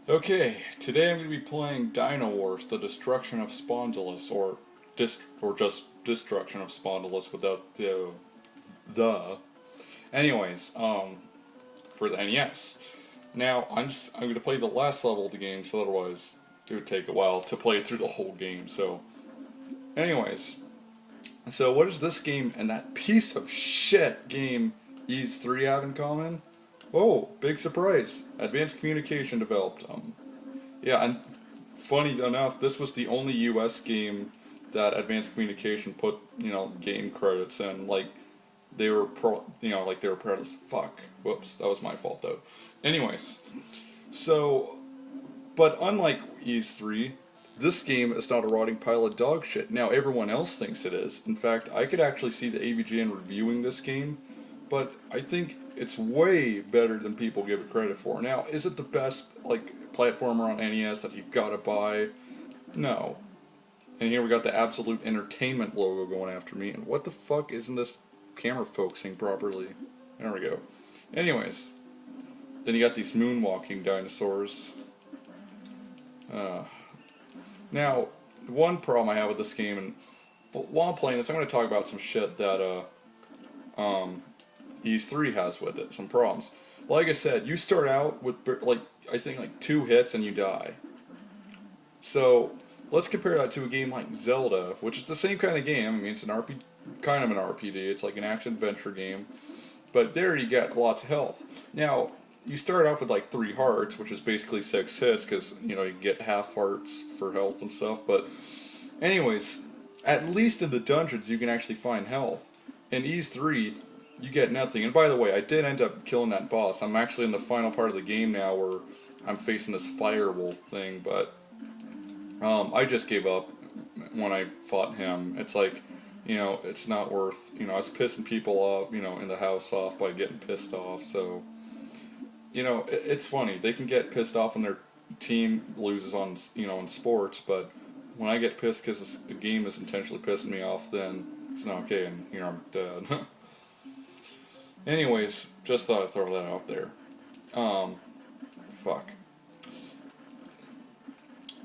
Okay, today I'm going to be playing Dynowarz, the destruction of Spondylus, or just destruction of Spondylus without the. Anyways, for the NES. Now I'm going to play the last level of the game, so otherwise it would take a while to play through the whole game. So, anyways, so what does this game and that piece of shit game Ys 3 have in common? Oh, big surprise! Advanced Communication developed. Yeah, and funny enough, this was the only U.S. game that Advanced Communication put, game credits in. Like, they were they were proud as fuck. Whoops, that was my fault though. Anyways, so, but unlike Ys 3, this game is not a rotting pile of dog shit. Now everyone else thinks it is. In fact, I could actually see the AVGN reviewing this game, but I think it's way better than people give it credit for. Now, is it the best, platformer on NES that you've got to buy? No. And here we got the Absolute Entertainment logo going after me, and what the fuck isn't this camera focusing properly? There we go. Anyways, then you got these moonwalking dinosaurs. Now, one problem I have with this game, and while I'm playing this, I'm going to talk about some shit that, Ys 3 has with it, some problems. Like I said, you start out with, I think 2 hits and you die. So, let's compare that to a game like Zelda, which is the same kind of game. I mean, it's kind of an RPG, it's like an action-adventure game. But there you get lots of health. Now, you start off with 3 hearts, which is basically 6 hits, because, you can get half hearts for health and stuff. But, anyways, at least in the dungeons you can actually find health. In Ys 3, you get nothing. And by the way, I did end up killing that boss. I'm actually in the final part of the game now where I'm facing this fire wolf thing, but I just gave up when I fought him. It's like, it's not worth, I was pissing people off, in the house off by getting pissed off, so, it's funny. They can get pissed off when their team loses on, in sports, but when I get pissed because the game is intentionally pissing me off, then it's not okay, and here I'm dead. Anyways, just thought I'd throw that out there. Fuck.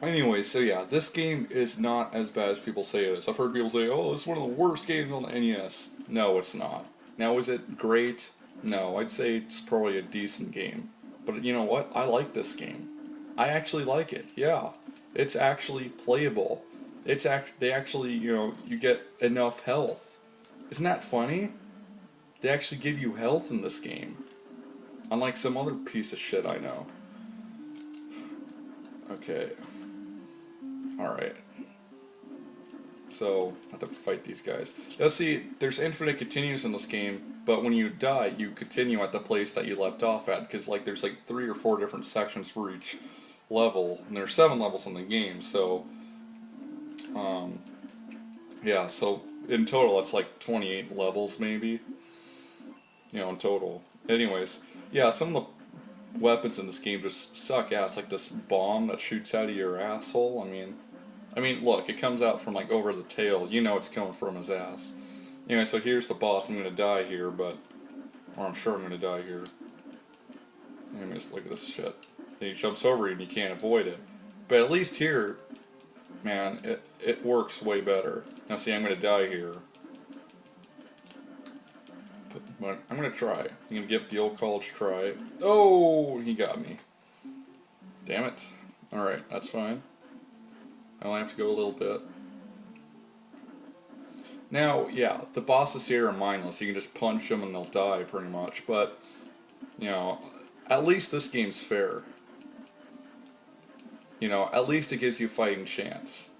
Anyways, so yeah, this game is not as bad as people say it is. I've heard people say, oh, this is one of the worst games on the NES. No, it's not. Now, is it great? No, I'd say it's probably a decent game. But you know what? I like this game. I actually like it, yeah. It's actually playable. They actually, you get enough health. Isn't that funny? They actually give you health in this game. Unlike some other piece of shit I know. Okay. Alright. So, I have to fight these guys. Now see, there's infinite continues in this game, but when you die, you continue at the place that you left off at, because there's 3 or 4 different sections for each level, and there's 7 levels in the game, so, yeah, so in total it's 28 levels maybe. In total. Anyways, yeah, some of the weapons in this game just suck ass, like this bomb that shoots out of your asshole. I mean, look, it comes out from over the tail. It's coming from his ass. Anyway, so here's the boss. I'm gonna die here, or I'm sure I'm gonna die here. Anyways, look at this shit. And he jumps over you and you can't avoid it. But at least here, man, it works way better. Now see, I'm gonna die here. But I'm gonna try. I'm gonna give the old college try. Oh, he got me. Damn it. Alright, that's fine. I only have to go a little bit. Now, yeah, the bosses here are mindless. You can just punch them and they'll die, pretty much. But, at least this game's fair. At least it gives you a fighting chance.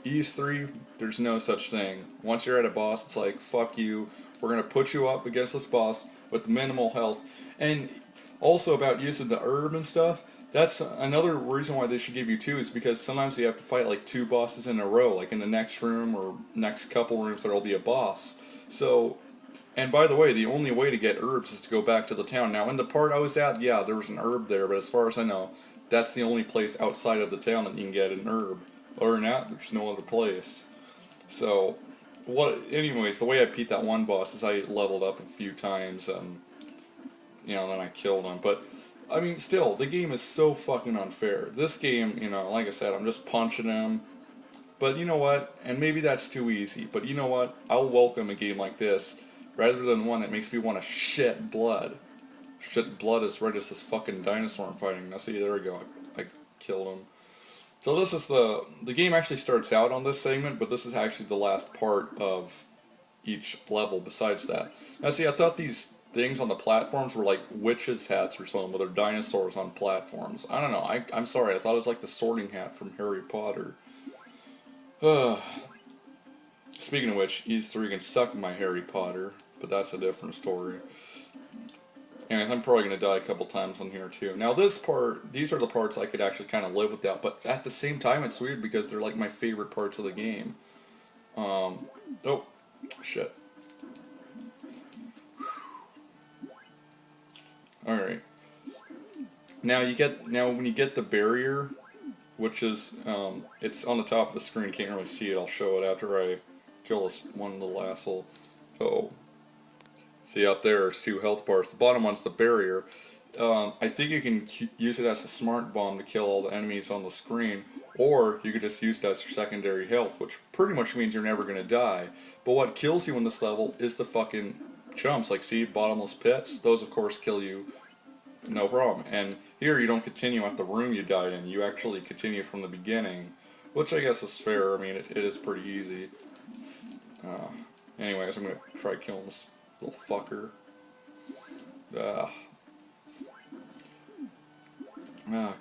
Ys 3, there's no such thing. Once you're at a boss, it's like, fuck you. We're going to put you up against this boss with minimal health. And also about using the herb and stuff, that's another reason why they should give you 2, is because sometimes you have to fight 2 bosses in a row, like in the next room or next couple rooms there'll be a boss. So, and by the way, the only way to get herbs is to go back to the town. Now in the part I was at, yeah, there was an herb there, but as far as I know, that's the only place outside of the town that you can get an herb. Other than that, there's no other place. So, anyways, the way I beat that one boss is I leveled up a few times, then I killed him. But I mean, still, the game is so fucking unfair. This game, you know, like I said, I'm just punching him. But you know what? And maybe that's too easy. But you know what? I'll welcome a game like this rather than one that makes me want to shit blood. Shit blood as red as this fucking dinosaur I'm fighting. Now see, there we go. I killed him. So this is the game actually starts out on this segment, but this is actually the last part of each level besides that. Now see, I thought these things on the platforms were like witches' hats or something, with their dinosaurs on platforms. I don't know. I'm sorry. I thought it was like the sorting hat from Harry Potter. Speaking of which, E3 can suck my Harry Potter, but that's a different story. Anyways, I'm probably going to die a couple times on here too. Now this part, these are the parts I could actually kind of live without, but at the same time it's weird because they're like my favorite parts of the game. Oh, shit. Alright. Now when you get the barrier, which is, it's on the top of the screen, can't really see it, I'll show it after I kill this one little asshole. Uh-oh. See out there, it's 2 health bars. The bottom one's the barrier. I think you can use it as a smart bomb to kill all the enemies on the screen, or you could just use it as your secondary health, which pretty much means you're never going to die. But what kills you in this level is the fucking jumps. Like, see, bottomless pits? Those, of course, kill you. No problem. And here, you don't continue at the room you died in. You actually continue from the beginning, which I guess is fair. I mean, it is pretty easy. Anyways, I'm going to try killing this little fucker.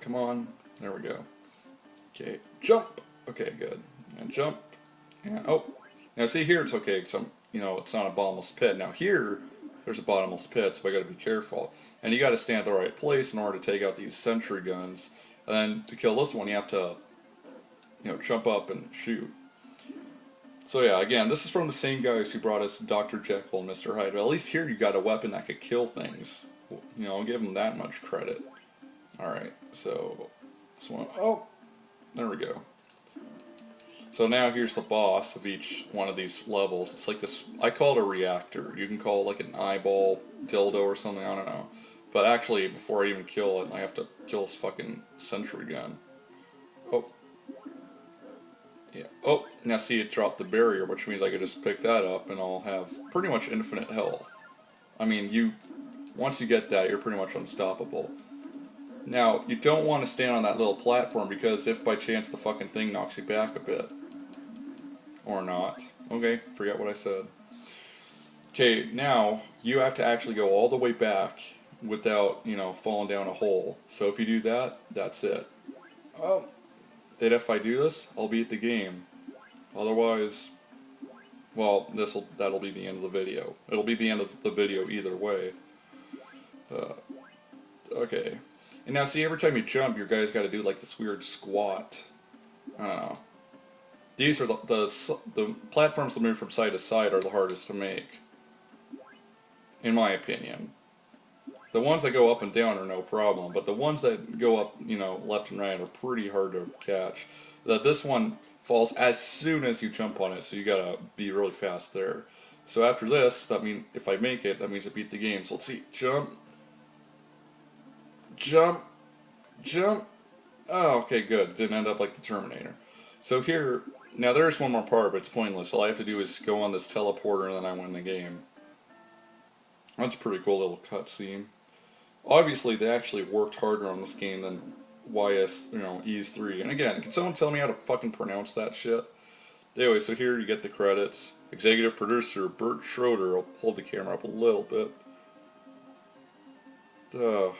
Come on. There we go. Okay, jump! Okay, good. And jump. And, oh. Now see here it's okay, because you know, it's not a bottomless pit. Now here, there's a bottomless pit, so I gotta be careful. And you gotta stand at the right place in order to take out these sentry guns. And then to kill this one, you have to, you know, jump up and shoot. So yeah, again, this is from the same guys who brought us Dr. Jekyll and Mr. Hyde. But at least here you got a weapon that could kill things. You know, I'll give them that much credit. Alright, so this one, oh, there we go. So now here's the boss of each one of these levels. It's like this, I call it a reactor. You can call it like an eyeball dildo or something, I don't know. But actually, before I even kill it, I have to kill this fucking sentry gun. Oh. Yeah. Oh, now see it dropped the barrier, which means I could just pick that up and I'll have pretty much infinite health. I mean, once you get that, you're pretty much unstoppable. Now, you don't want to stand on that little platform because if by chance the fucking thing knocks you back a bit. Or not. Okay, forget what I said. Okay, now, you have to actually go all the way back without, you know, falling down a hole. So if you do that, that's it. Oh. And if I do this, I'll beat the game. Otherwise, well, that'll be the end of the video. It'll be the end of the video either way. Okay. And now see, every time you jump, your guy's got to do like this weird squat. I don't know. These are the platforms that move from side to side are the hardest to make. In my opinion. The ones that go up and down are no problem, but the ones that go up, you know, left and right are pretty hard to catch. This one falls as soon as you jump on it, so you gotta be really fast there. So after this, that means if I make it, that means I beat the game. So let's see, jump, jump, jump. Oh, okay, good. Didn't end up like the Terminator. So here, now there's one more part, but it's pointless. All I have to do is go on this teleporter and then I win the game. That's a pretty cool little cutscene. Obviously, they actually worked harder on this game than E3. And again, can someone tell me how to fucking pronounce that shit? Anyway, so here you get the credits. Executive producer Bert Schroeder. I'll hold the camera up a little bit. So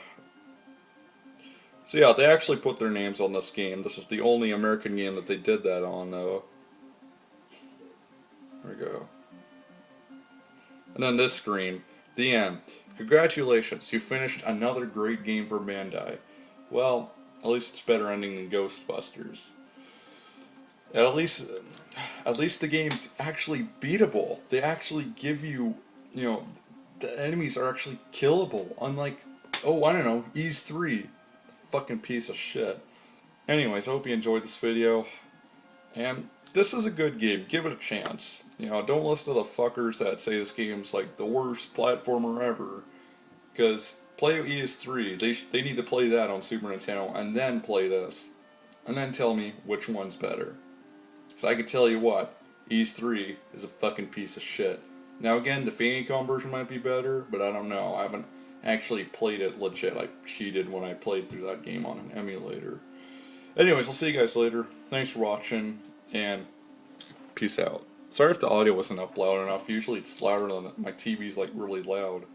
yeah, they actually put their names on this game. This was the only American game that they did that on, though. There we go. And then this screen. The end. Congratulations, you finished another great game for Bandai. Well, at least it's better ending than Ghostbusters. And at least the game's actually beatable. They actually give you, you know, the enemies are actually killable. Unlike, oh, I don't know, Ys 3. Fucking piece of shit. Anyways, I hope you enjoyed this video. And this is a good game. Give it a chance. You know, don't listen to the fuckers that say this game's like the worst platformer ever. Because Play ES3. They need to play that on Super Nintendo and then play this. And then tell me which one's better. So I can tell you what, ES3 is a fucking piece of shit. Now again, the Famicom version might be better, but I don't know. I haven't actually played it legit. I cheated when I played through that game on an emulator. Anyways, I'll see you guys later. Thanks for watching, and peace out. Sorry if the audio wasn't up loud enough. Usually it's louder than my TV's like really loud.